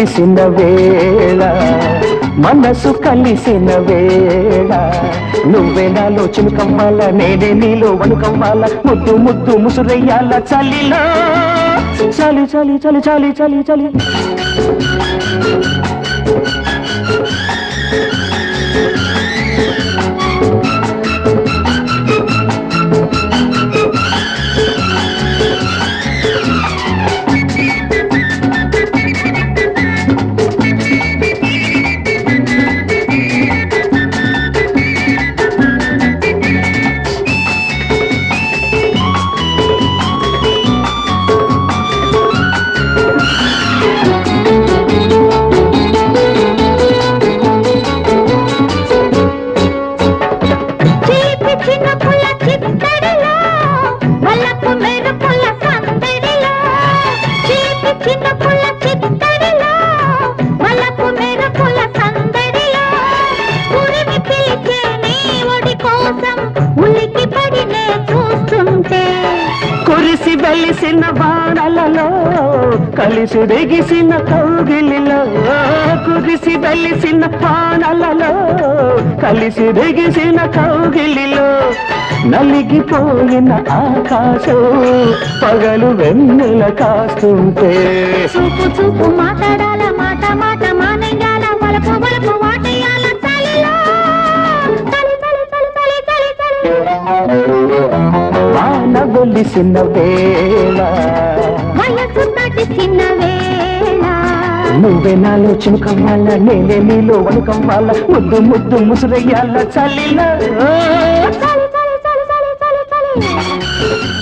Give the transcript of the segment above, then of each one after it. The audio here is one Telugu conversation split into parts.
విరిసిన వేళ మనసు కలిసిన వేళ నువ్వే నాలో చినుకవ్వాల నేనే నీలో వణుకవ్వాల ముద్దు ముద్దు ముసురయ్యాల చలిలో చలి చలి చలి చలి చలి చలి కురిసి వెలిసిన వానలలో కలిసి దిగిసిన కౌగిలిలో కురిసి వెలిసిన వానలలో కలిసి దిగిసిన కౌగిలిలో నలిగిపోయిన ఆకాశం పగలు వెన్నెల కాస్తుంటే చూపు చూపు మాట్లాడాల మాట మాట మానేయాల వలపు వలపు వాటేయాల చలిలో చలి చలి చలి చలి చలి చలి వాన వెలిసిన వేళ వయసు దాటిసిన వేళ నువ్వే నాలో చినుకవ్వాల నేనే నీలో వణుకవ్వాల ముద్దు ముద్దు ముసురయ్యాల చలిలో చలి చలి చలి చలి చలి చలి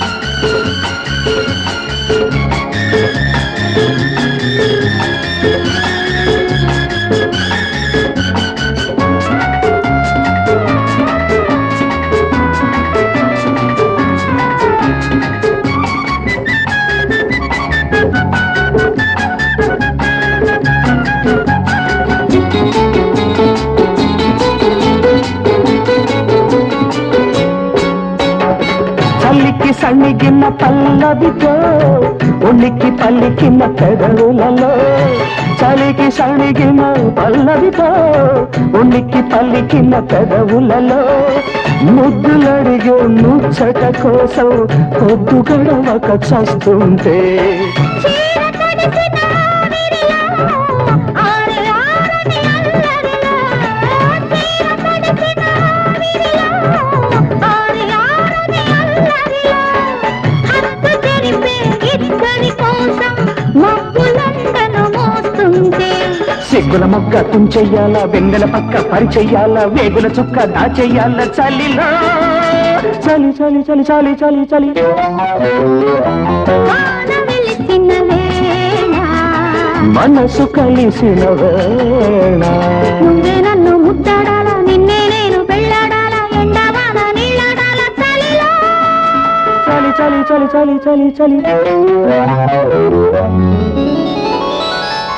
చల్లికి సన్నిగిన పల్లవితో ఉనికి పల్లికిన పెదవులలో చలికి సణిగిన పల్లవితో ఉనికి పల్లికిన పెదవులలో ముద్దులడిగే ముచ్చట కోసం పొద్దు గడవక చస్తుంటే సిగ్గుల మొగ్గ తుంచెయ్యాల వెన్నెల పక్క పరిచెయ్యాల వేగుల చుక్క దాచెయ్యాల చలిలో చలి చలి చలి చలి చలి చలి మనసు కలిసిన వేళ నువ్వే నన్ను ముద్దాడాల నిన్నే నేను పెళ్ళాడాల ఎండవాన నీళ్ళాడాల చలిలో చలి చలి చలి చలి చలి చలి